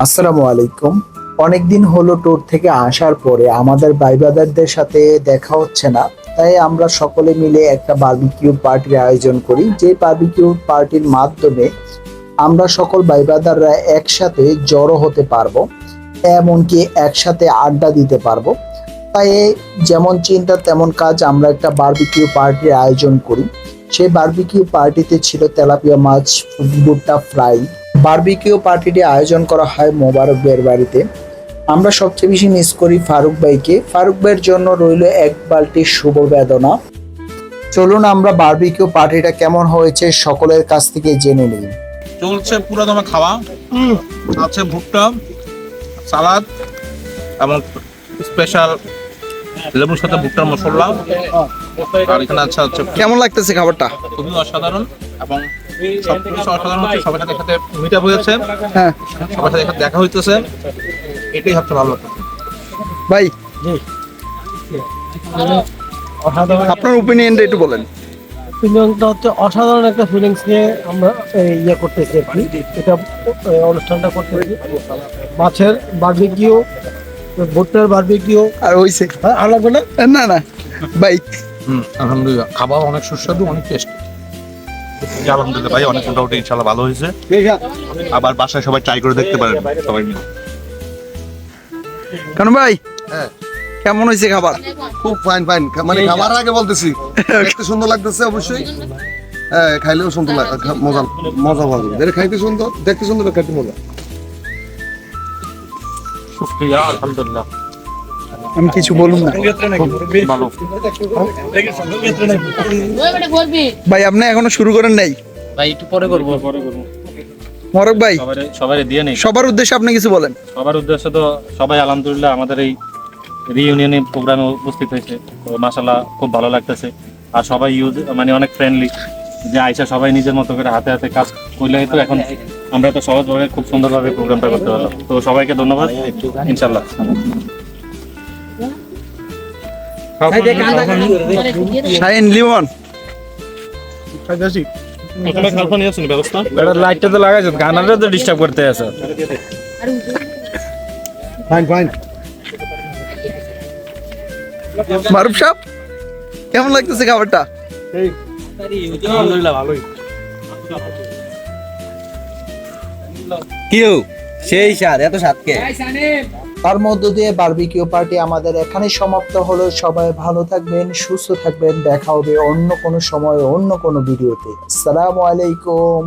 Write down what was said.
আসসালামু আলাইকুম। অনেকদিন হলো ট্যুর থেকে আসার পরে আমাদের ভাই-ব্রাদারদের সাথে দেখা হচ্ছে না। তাই আমরা সকলে মিলে একটা বারবিকিউ পার্টির আয়োজন করি। যে বারবিকিউ পার্টির মাধ্যমে আমরা সকল ভাই-ব্রাদাররা একসাথে জড়ো হতে পারবো। এমনকি একসাথে আড্ডা দিতে পারবো। তাই যেমন চিন্তা তেমন কাজ, আমরা একটা বারবিকিউ পার্টির আয়োজন করি। সেই বারবিকিউ পার্টিতে ছিল তেলাপিয়া মাছ, ভুট্টা ফ্রাই। বারবিকিউ পার্টিটি আয়োজন করা হয় মোবারক ভাইয়ের বাড়িতে। আমরা সবচেয়ে বেশি মিস করি ফারুক ভাইকে। ফারুক ভাইয়ের জন্য রইল এক বালতি শুভ বেদনা। চলুন আমরা বারবিকিউ পার্টিটা কেমন হয়েছে সকলের কাছ থেকে জেনে নিই। চলছে পুরো দমে খাওয়া। আছে ভুট্টা, সালাদ এবং স্পেশাল লেবুর সাথে ভুট্টার মশলা। আর এখানে হচ্ছে কেমন লাগতেছে খাবারটা? খুবই অসাধারণ এবং সবকিছু অসাধারণ হচ্ছে। সবার সাথে সাথে মিট আপ হয়েছে, হ্যাঁ সবার সাথে সাথে দেখা হইতেছে, এটাই সবচেয়ে ভালো লাগছে। ভাই, আপনার ওপিনিয়নটা একটু বলেন। ফিলিংসটা হচ্ছে অসাধারণ একটা ফিলিংস নিয়ে আমরা ইয়ে করতেছি আর কি, এটা অনুষ্ঠানটা করতেছি। মাছের বারবিকিউ, ভুট্টার বারবিকিউ আর হইছে আর লাগবে না? না না ভাই, আলহামদুলিল্লাহ, খাবার অনেক সুস্বাদু, অনেক টেস্টি। আলহামদুলিল্লাহ ভাই, অনেক মোটামুটি ইনশাআল্লাহ ভালো হয়েছে। আবার বাসায় সবাই ট্রাই করে দেখতে পারেন সবাই মিলে। কেন ভাই, হ্যাঁ কেমন হয়েছে খাবার? খুব ফাইন ফাইন, মানে খাবার আগে বলতেছি দেখতে সুন্দর লাগতেছে অবশ্যই। হ্যাঁ, খাইলেও সুন্দর মজা মজা পাবে। যেটা খাইতে সুন্দর, দেখতে সুন্দর, খাইতে মজা। শুকরিয়া, আলহামদুলিল্লাহ আমি কিছু বলুন না ভালো। ভাই, আপনি এখনো শুরু করেন নাই? ভাই একটু পরে করবো। মরক ভাই, সবাই দিয়ে নেই। সবার উদ্দেশ্যে আপনি কিছু বলেন। সবার উদ্দেশ্যে তো সবাই আলহামদুলিল্লাহ আমাদের এই রিইউনিয়নে প্রোগ্রামে উপস্থিত হয়েছে, তো মাশাআল্লাহ খুব ভালো লাগতেছে। আর সবাই মানে অনেক ফ্রেন্ডলি, যে আইসা সবাই নিজের মতো করে হাতে হাতে কাজ করলে তো এখন আমরা তো সহজভাবে খুব সুন্দরভাবে প্রোগ্রামটা করতে পারলাম। তো সবাইকে ধন্যবাদ, ইনশাল্লাহ। শাহিন লিমন, ব্যবস্থা লাইটটা তো লাগাইছো, গানারটা তো ডিস্টার্ব করতে আছে। Fine fine. মারুফ সাহেব, কেমন লাগতেছে খাবারটা? আলহামদুলিল্লাহ ভালোই। কেউ সেই স্বাদ, এত স্বাদকে। তার মধ্য দিয়ে বারবিকিউ পার্টি আমাদের এখানে সমাপ্ত হলো। সবাই ভালো থাকবেন, সুস্থ থাকবেন। দেখা হবে অন্য কোনো সময়, অন্য কোনো ভিডিওতে। আসসালামু আলাইকুম।